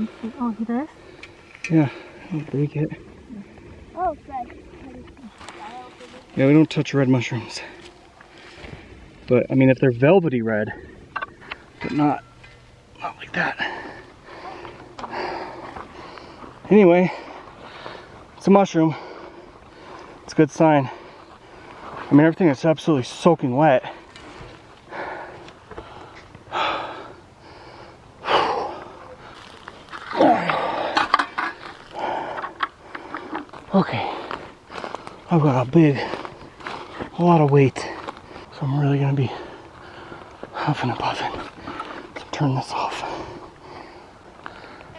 can see. Oh, he does? Yeah, I'll break it. Oh, red. Yeah, we don't touch red mushrooms. But, I mean, if they're velvety red, but not like that. Anyway, it's a mushroom. It's a good sign. I mean, everything is absolutely soaking wet. Okay, I've got a lot of weight, so I'm really gonna be huffing and puffing. So turn this off. I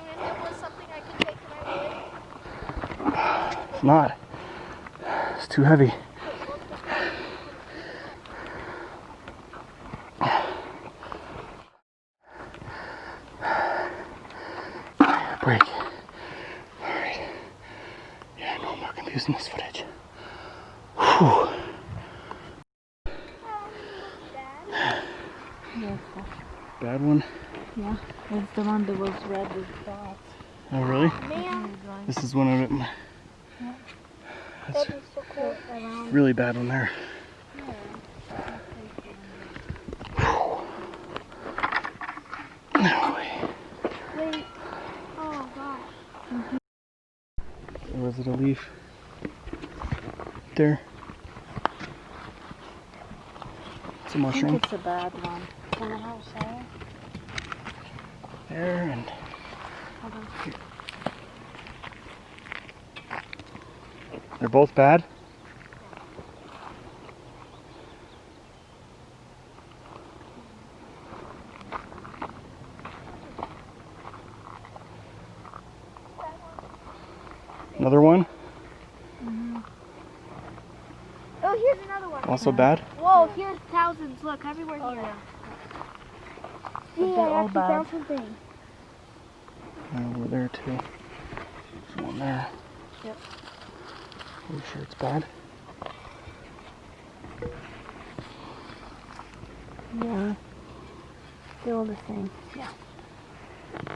mean, if there was something I could take, I would. It's not. It's too heavy. Break. Alright. Yeah, no, I'm not gonna be using this footage. Whew. Bad one? Yeah, it's the one that was red with dots. Oh, really? Man. This is one of them. Yeah. That's That'd be so cool. really bad one there. Yeah. No way. Wait. Oh, gosh. Or was it a leaf? There. It's a mushroom. I think it's a bad one. On the house, eh? There and here. They're both bad? Another one? Mm-hmm. Oh, here's another one. Also bad? Whoa, here's thousands. Look, everywhere here. Yeah. See, But they're I all actually bad. found something. And over there too. There's one there. Yep. Are you sure it's bad? Yeah. They're all the same. Yeah.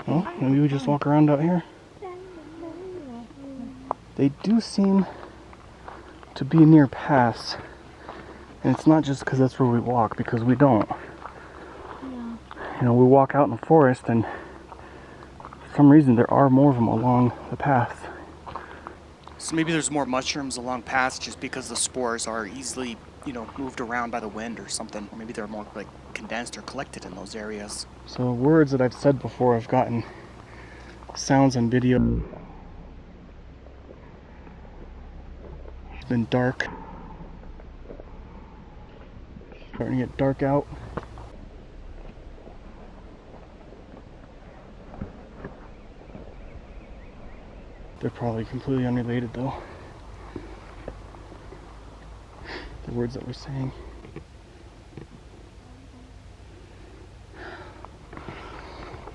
Well, maybe we just walk around out here. They do seem to be near paths. And it's not just because that's where we walk, because we don't. Yeah. You know, we walk out in the forest and for some reason there are more of them along the path. So maybe there's more mushrooms along paths just because the spores are easily, you know, moved around by the wind or something. Or maybe they're more like condensed or collected in those areas. So words that I've said before, I've gotten sounds and video. It's been dark. Starting to get dark out. They're probably completely unrelated though. The words that we're saying.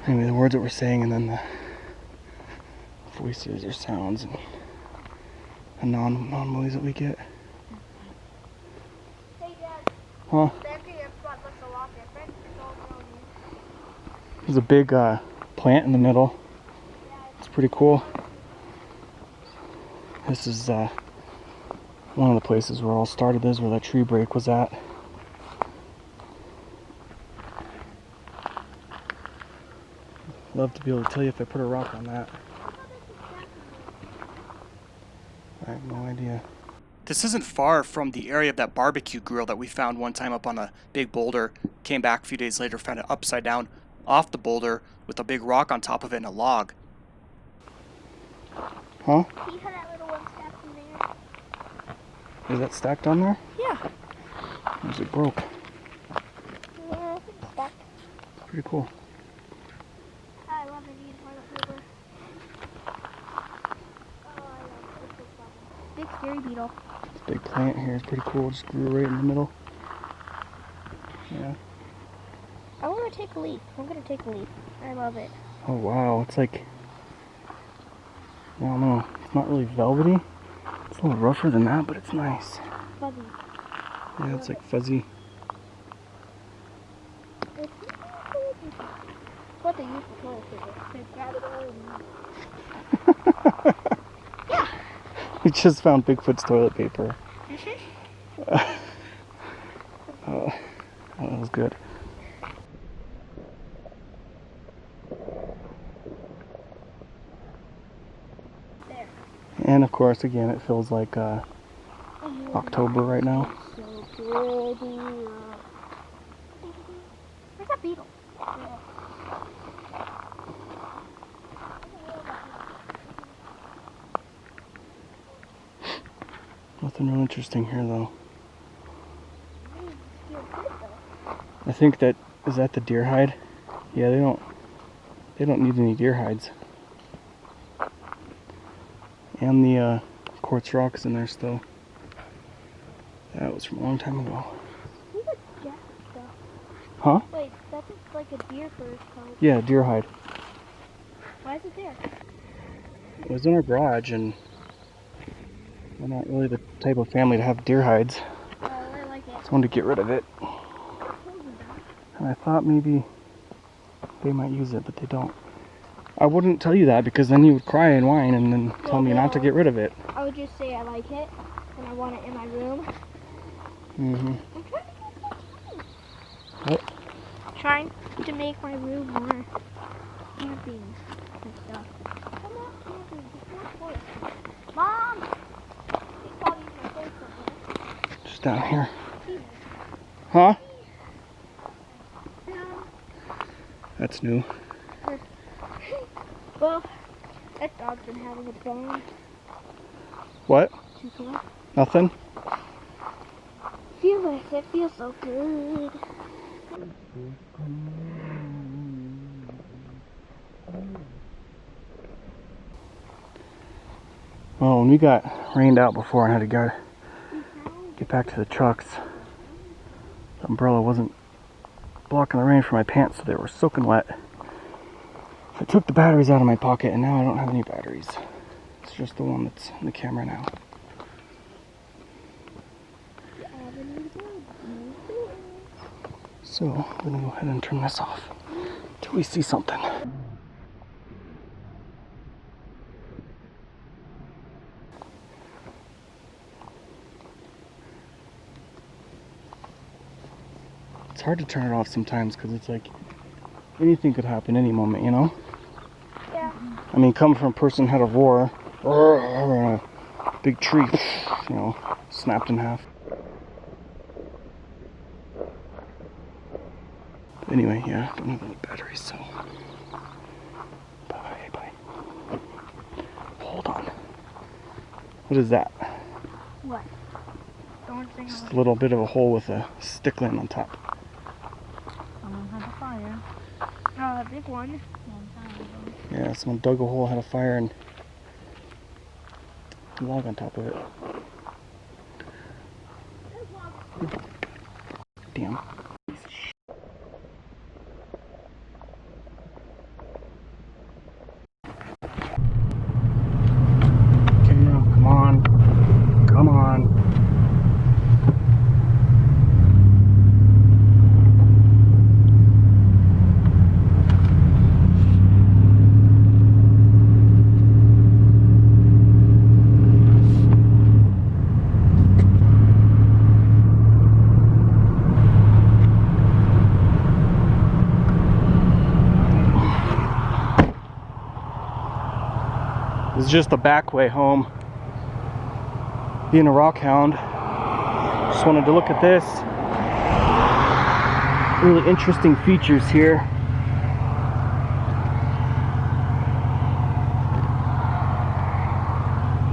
Anyway, the words that we're saying and then the voices or sounds and anomalies that we get. Hey, Dad. Huh? The entry spot looks a lot different. It's all grown in. There's a big plant in the middle. It's pretty cool. This is one of the places where it all started. This is where that tree break was at. Love to be able to tell you if I put a rock on that. I have no idea. This isn't far from the area of that barbecue grill that we found one time up on a big boulder. Came back a few days later, found it upside down off the boulder with a big rock on top of it and a log. Huh? See how that little one stacked in there? Is that stacked on there? Yeah. Or is it broke? Yeah, I think it's stacked. Pretty cool. I love it. Need toilet paper. Oh, I love it. Big scary beetle. This big plant here is pretty cool. Just grew right in the middle. Yeah. I want to take a leaf. I'm going to take a leaf. I love it. Oh wow, it's like, I don't know, it's not really velvety. It's a little rougher than that, but it's nice. Fuzzy. Yeah, it's like fuzzy. what they use for toilet paper. They grab it all and... Yeah. We just found Bigfoot's toilet paper. Oh, that was good. There. And of course, again, it feels like October right now. So pretty. Where's that beetle? Yeah. Nothing real interesting here, though. I think that is that the deer hide. Yeah, they don't need any deer hides. And the quartz rocks in there still. That was from a long time ago. These are jack stuff. Huh? Wait, that's like a deer fur coat. Yeah, deer hide. Why is it there? It was in our garage, and we're not really the type of family to have deer hides. Oh, I like it. Just wanted to get rid of it. And I thought maybe they might use it, but they don't. I wouldn't tell you that because then you would cry and whine and then tell me not to get rid of it. I would just say I like it and I want it in my room. Mm-hmm. I'm trying to make my room more camping and stuff. Come on, camping. Mom! They called me my face somewhere. Just down here. Huh? That's new. Well, that dog's been having a bone. What? Too cool. Nothing? Feel like it feels so good. Well, when we got rained out before and had to get back to the trucks, the umbrella wasn't blocking the rain from my pants, so they were soaking wet. I took the batteries out of my pocket, and now I don't have any batteries. It's just the one that's in the camera now. So, I'm gonna go ahead and turn this off till we see something. It's hard to turn it off sometimes because it's like anything could happen any moment, you know? Yeah. I mean, coming from a person who had a roar, and a big tree, you know, snapped in half. But anyway, yeah, don't have any batteries, so. Bye. Hold on. What is that? What? Don't think Just a little bit of a hole with a stickling on top. Someone had a fire. A big one. Yeah, someone dug a hole, had a fire, and a log on top of it. Damn. Okay, now, come on. Come on. This is just the back way home. Being a rock hound, just wanted to look at this. Really interesting features here.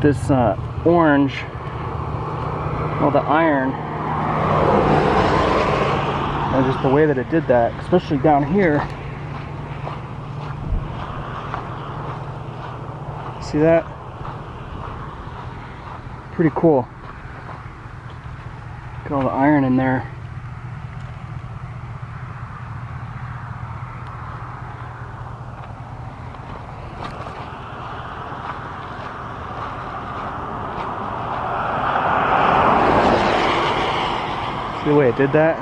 This orange, well, the iron, and just the way that it did that, especially down here. See that? Pretty cool. Look at all the iron in there. See the way it did that?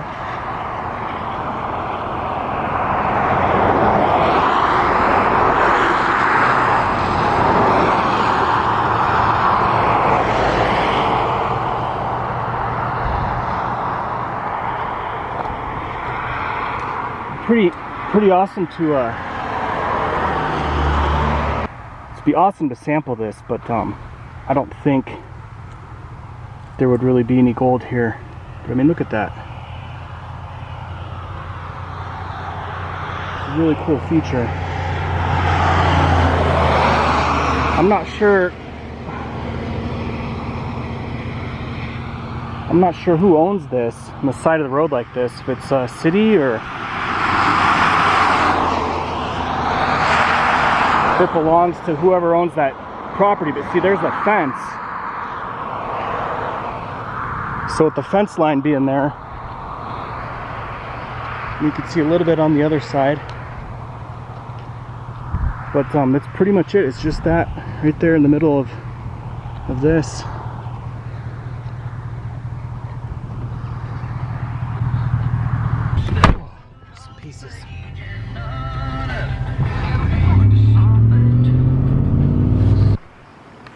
pretty awesome to it'd be awesome to sample this, but I don't think there would really be any gold here. But I mean, look at that. It's a really cool feature. I'm not sure who owns this on the side of the road like this, if it's a city or if it belongs to whoever owns that property. But see, there's a fence. So with the fence line being there, you can see a little bit on the other side. But that's pretty much it. It's just that right there in the middle of this. Some pieces.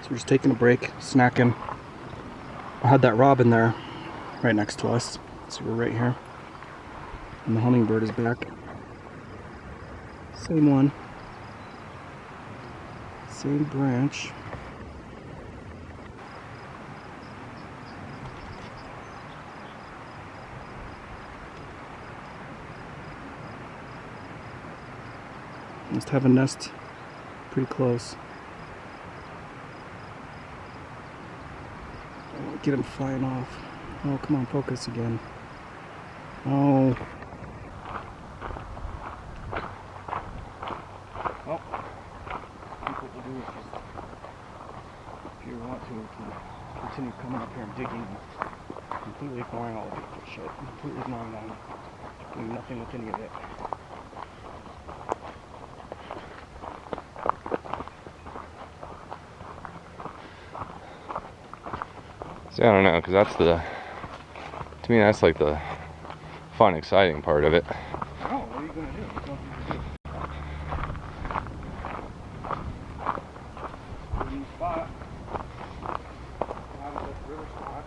So we're just taking a break, snacking. I had that robin there right next to us. So we're right here. And the hummingbird is back. Same one. Same branch. Must have a nest pretty close. Oh, get him flying off. Oh, come on, focus again. Oh. Well, I think what we'll do is just, if you want to, we can continue coming up here and digging, completely ignoring all the beautiful shit, completely ignoring them, doing nothing with any of it. See, I don't know, because that's to me, that's like the fun, exciting part of it. Oh, what are you going to do? What do you want to do? New spot. Out of this river spot.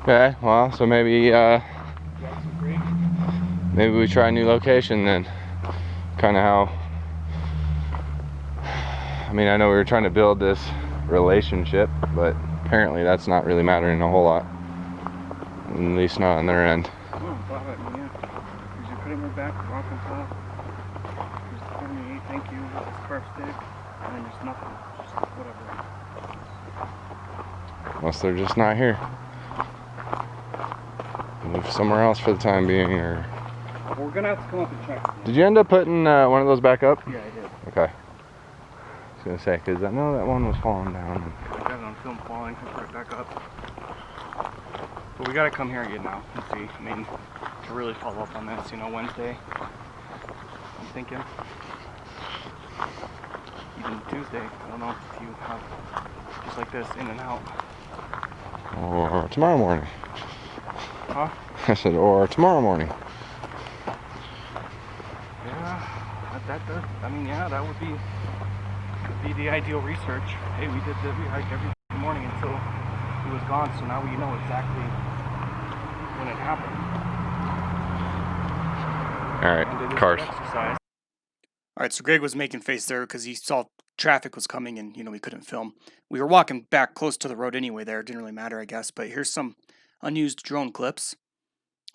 Okay, well, so maybe, maybe we try a new location then. Kind of how, I mean, I know we were trying to build this relationship, but apparently that's not really mattering a whole lot, at least not on their end. Oh, but yeah, here's your cutting board back, rock on top. Here's the 78, thank you, with the scarf stick, and then there's nothing, just whatever. Unless they're just not here. Move somewhere else for the time being, or... Well, we're gonna have to come up and check. Did you end up putting one of those back up? Yeah, I did. Okay. I was gonna say, because I know that one was falling down. I got it on film falling, I put it back up. But we gotta come here again now and see. I mean, to really follow up on this, you know, Wednesday. I'm thinking. Even Tuesday. I don't know if you have just like this in and out. Or tomorrow morning. Huh? I said, or tomorrow morning. Yeah, that does. I mean, yeah, that would be the ideal research. Hey, we hiked every morning until he was gone, so now we know exactly when it happened. All right, cars. All right, so Greg was making face there because he saw traffic was coming and, you know, we couldn't film. We were walking back close to the road anyway there. It didn't really matter, I guess. But here's some unused drone clips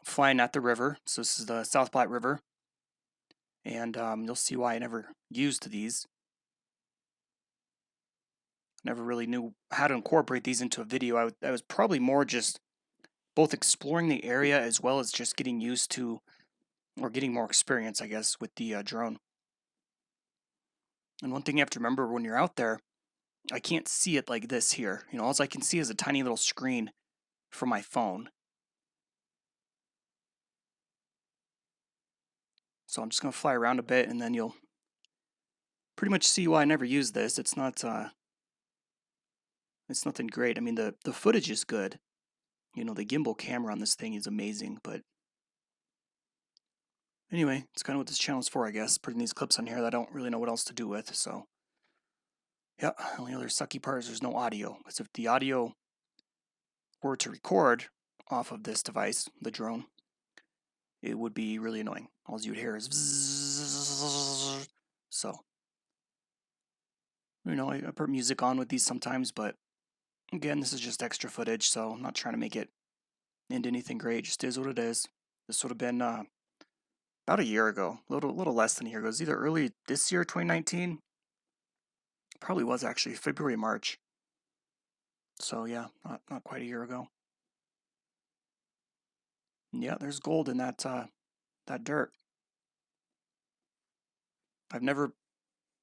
flying at the river. So this is the South Platte River. And you'll see why I never used these. Never really knew how to incorporate these into a video. I was probably more just both exploring the area as well as just getting used to, or getting more experience, I guess, with the drone. And one thing you have to remember when you're out there, I can't see it like this here. You know, all I can see is a tiny little screen from my phone. So I'm just going to fly around a bit and then you'll pretty much see why I never use this. It's not, it's nothing great. I mean, the footage is good. You know, the gimbal camera on this thing is amazing, but anyway, it's kind of what this channel is for, I guess. Putting these clips on here that I don't really know what else to do with, so. Yeah, the only other sucky part is there's no audio. Because if the audio were to record off of this device, the drone, it would be really annoying. All you would hear is bzzz. So, you know, I put music on with these sometimes, but again, this is just extra footage, so I'm not trying to make it into anything great. It just is what it is. This would have been about a year ago, a little less than a year ago. It was either early this year, 2019. Probably was actually February, March. So yeah, not quite a year ago. And yeah, there's gold in that dirt. I've never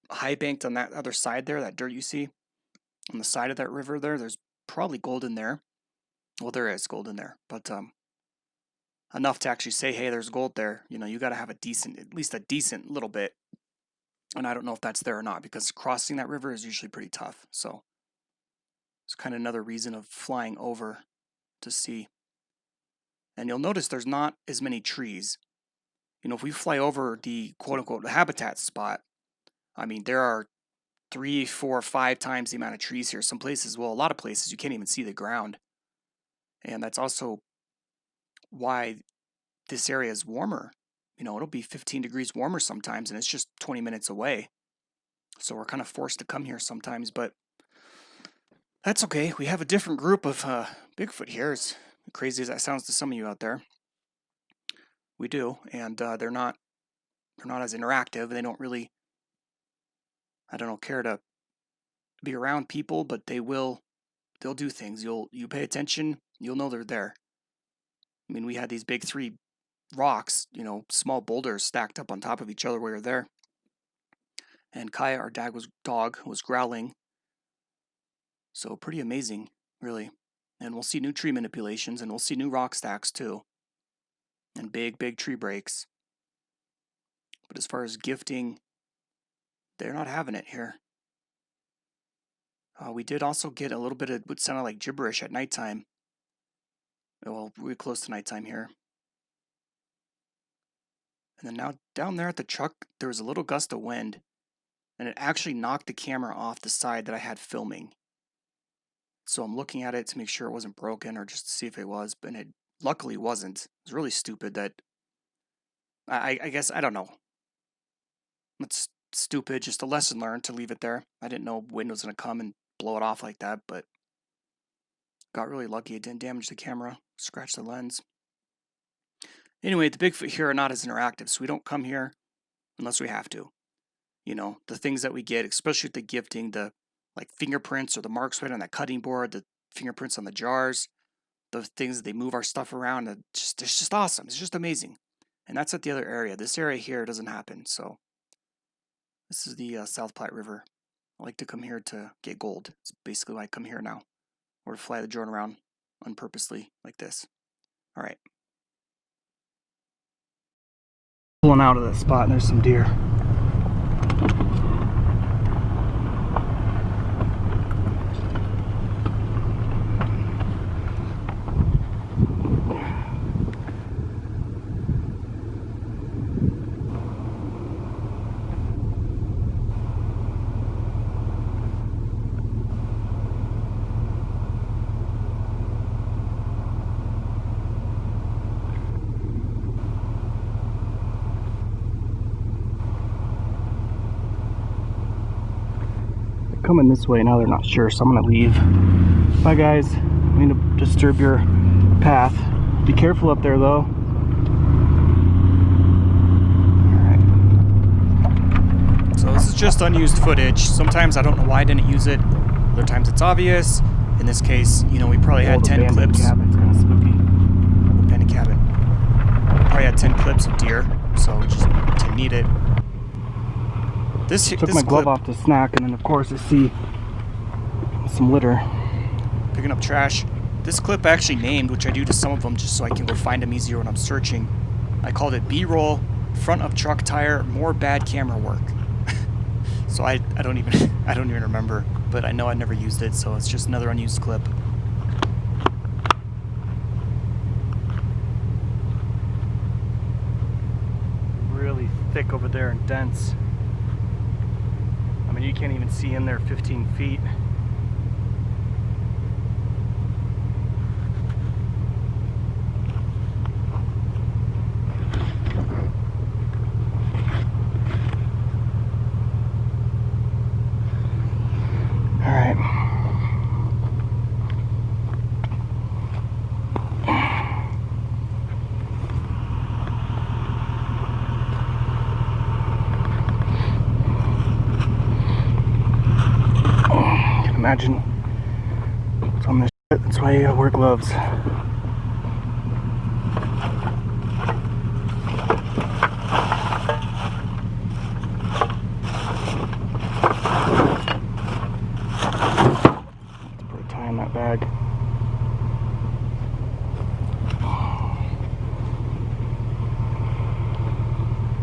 high banked on that other side there, that dirt you see on the side of that river there. There's probably gold in there. Well, there is gold in there, but enough to actually say, hey, there's gold there. You know, you got to have at least a decent little bit. And I don't know if that's there or not, because crossing that river is usually pretty tough. So it's kind of another reason of flying over to see. And you'll notice there's not as many trees. You know, if we fly over the quote-unquote habitat spot, I mean, there are 3, 4, 5 times the amount of trees here. Some places, well, a lot of places, you can't even see the ground. And that's also why this area is warmer. You know, it'll be 15 degrees warmer sometimes, and it's just 20 minutes away. So we're kind of forced to come here sometimes, but that's okay. We have a different group of Bigfoot here. As crazy as that sounds to some of you out there, we do, and they're not as interactive. They don't really, I don't know, care to be around people, but they'll do things. You pay attention, you'll know they're there. I mean, we had these big 3 rocks, you know, small boulders stacked up on top of each other while we were there. And Kaya, our dog, was growling. So pretty amazing, really. And we'll see new tree manipulations, and we'll see new rock stacks too. And big tree breaks. But as far as gifting, they're not having it here. We did also get a little bit of what sounded like gibberish at nighttime. Well, we're close to nighttime here. And then now down there at the truck, there was a little gust of wind, and it actually knocked the camera off the side that I had filming. So I'm looking at it to make sure it wasn't broken, or just to see if it was, but it luckily wasn't. It was really stupid that, I guess, I don't know. It's stupid, just a lesson learned to leave it there. I didn't know wind was going to come and blow it off like that, but got really lucky. It didn't damage the camera, scratch the lens. Anyway, the Bigfoot here are not as interactive, so we don't come here unless we have to. You know, the things that we get, especially with the gifting, the like fingerprints or the marks right on that cutting board, the fingerprints on the jars, the things that they move our stuff around, it's just awesome. It's just amazing. And that's at the other area. This area here doesn't happen, so this is the South Platte River. I like to come here to get gold. It's basically why I come here now, or to fly the drone around unpurposely like this. All right. Pulling out of that spot, and there's some deer. Coming this way now, they're not sure, so I'm gonna leave. Bye guys, I don't mean to disturb your path. Be careful up there though. Alright. So this is just unused footage. Sometimes I don't know why I didn't use it. Other times it's obvious. In this case, you know, we probably had 10 clips. Cabin's kind of spooky. Abandoned cabin. Probably had 10 clips of deer, so we just didn't need it. Took my glove off to snack, and then of course I see some litter. Picking up trash. This clip I actually named, which I do to some of them just so I can go find them easier when I'm searching. I called it B-roll, front of truck tire, more bad camera work. So I don't even remember, but I know I never used it, so it's just another unused clip. Really thick over there and dense. I mean, you can't even see in there 15 feet. imagine what's on this shit. That's why I wear gloves. Let's put a tie in that bag.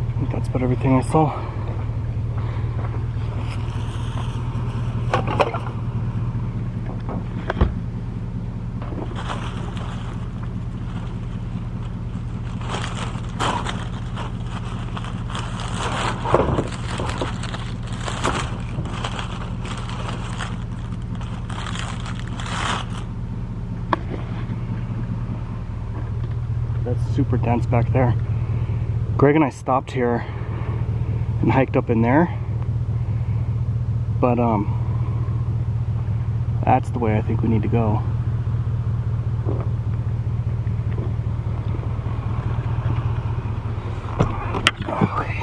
I think that's about everything I saw. That's super dense back there. Greg and I stopped here and hiked up in there, but that's the way I think we need to go. Okay.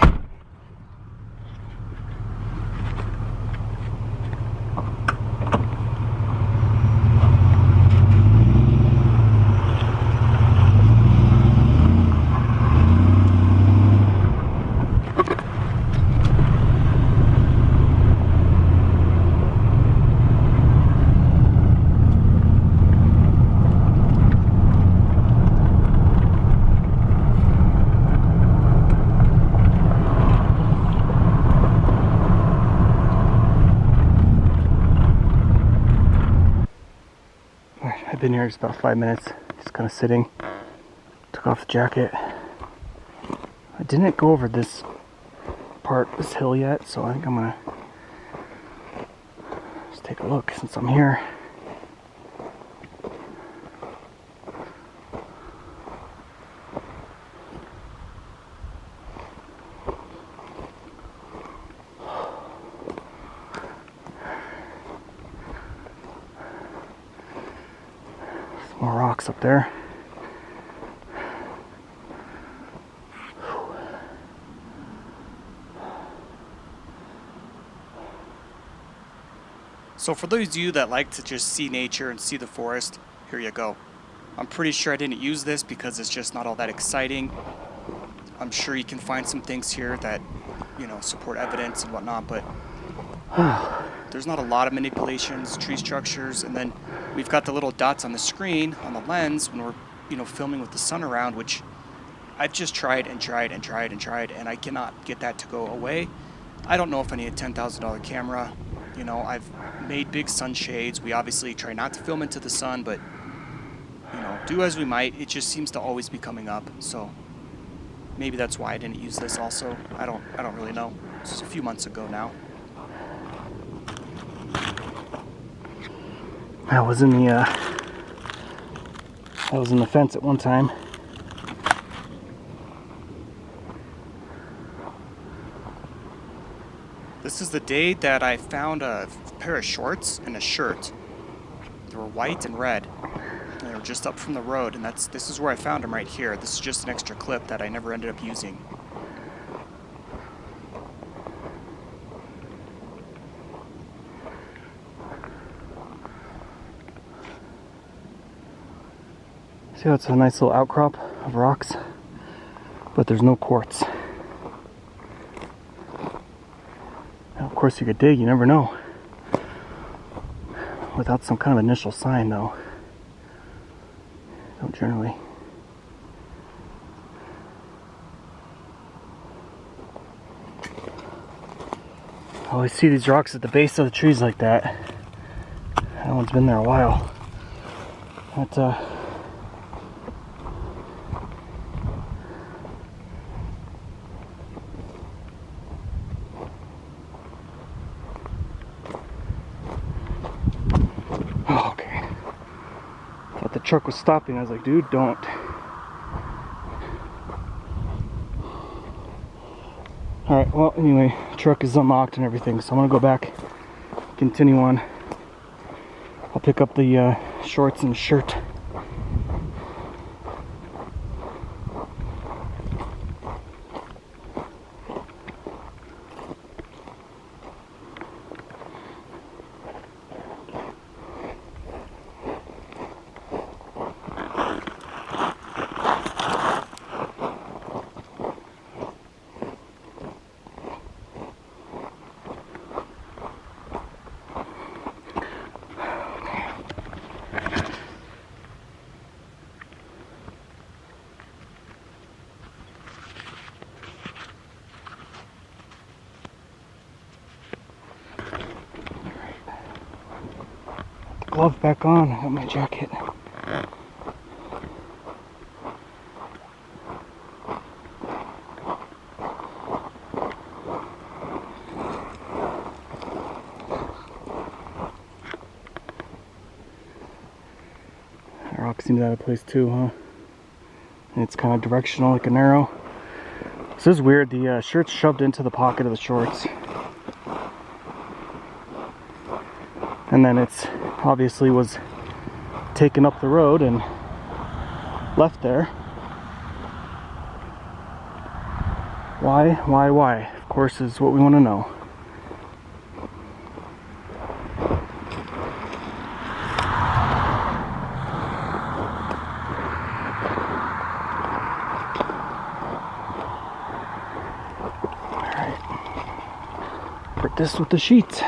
I've been here just about 5 minutes, just kind of sitting. Took off the jacket. I didn't go over this part, this hill yet, so I think I'm gonna just take a look since I'm here. More rocks up there. So for those of you that like to just see nature and see the forest, here you go. I'm pretty sure I didn't use this because it's just not all that exciting. I'm sure you can find some things here that, you know, support evidence and whatnot, but there's not a lot of manipulations, tree structures, and then we've got the little dots on the screen, on the lens, when we're, you know, filming with the sun around, which I've just tried and tried and tried and tried, and I cannot get that to go away. I don't know if I need a $10,000 camera. You know, I've made big sunshades. We obviously try not to film into the sun, but, you know, do as we might, it just seems to always be coming up. So maybe that's why I didn't use this also. I don't really know. This is a few months ago now. I was in the fence at one time. This is the day that I found a pair of shorts and a shirt. They were white and red. And they were just up from the road, and this is where I found them right here. This is just an extra clip that I never ended up using. See how it's a nice little outcrop of rocks, but there's no quartz. Now, of course you could dig, you never know. Without some kind of initial sign though. Don't generally. I always see these rocks at the base of the trees like that. That one's been there a while. But okay. Thought the truck was stopping. I was like, dude, don't. Alright, well, anyway, truck is unlocked and everything, so I'm gonna go back, continue on. I'll pick up the shorts and shirt. glove back on. I got my jacket. That rock seems out of place too, huh? And it's kind of directional like an arrow. This is weird. The shirt's shoved into the pocket of the shorts. And then it's obviously was taken up the road and left there. Why? Of course is what we want to know. Alright. Put this with the sheets.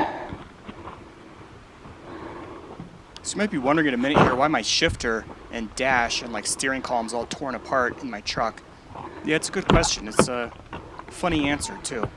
So you might be wondering in a minute here why my shifter and dash and like steering column's all torn apart in my truck. Yeah, it's a good question. It's a funny answer too.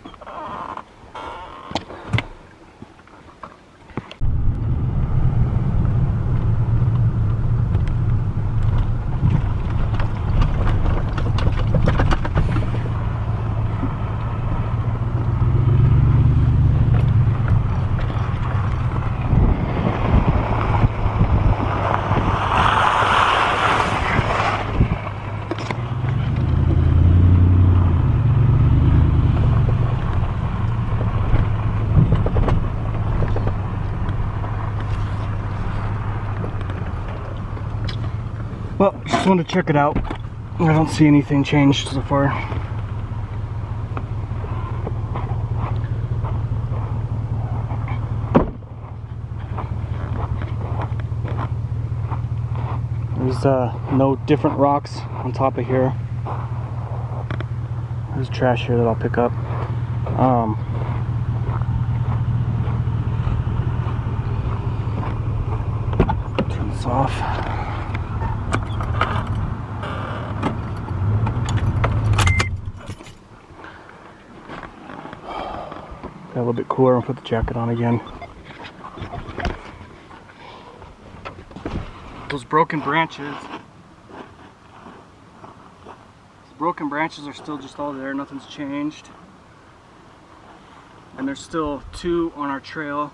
Well, just wanted to check it out. I don't see anything changed so far. There's no different rocks on top of here. There's trash here that I'll pick up. Turn this off. Got a little bit cooler and put the jacket on again. Those broken branches. Those broken branches are still just all there, nothing's changed. And there's still two on our trail,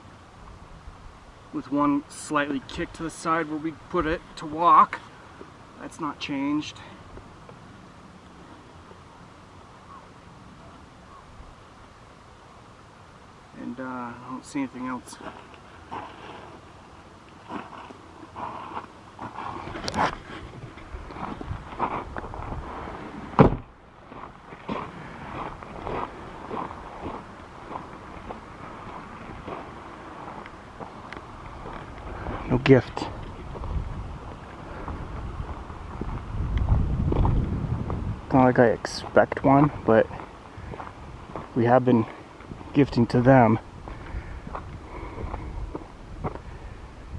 with one slightly kicked to the side where we put it to walk. That's not changed. And I don't see anything else. No gift. Not like I expect one, but we have been gifting to them.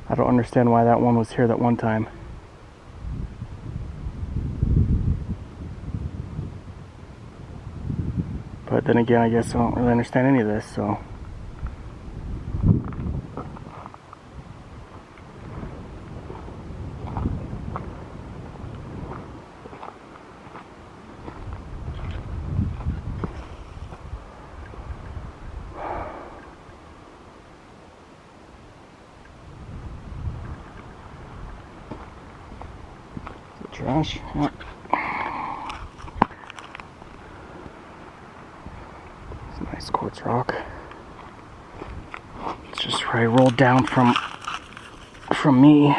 I don't understand why that one was here that one time. But then again, I guess I don't really understand any of this, so. Trash. Yep. It's a nice quartz rock. It's just where I rolled down from me.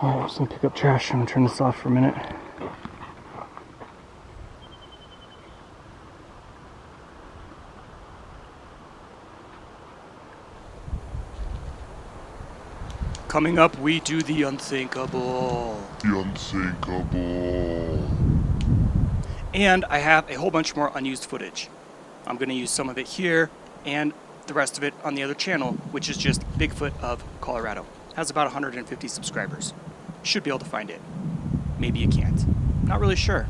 Alright, I'm just gonna pick up trash. I'm gonna turn this off for a minute. Coming up, we do the unthinkable. The unsinkable. And I have a whole bunch more unused footage. I'm going to use some of it here and the rest of it on the other channel, which is just Bigfoot of Colorado. Has about 150 subscribers. Should be able to find it. Maybe you can't. Not really sure.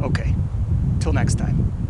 Okay. Till next time.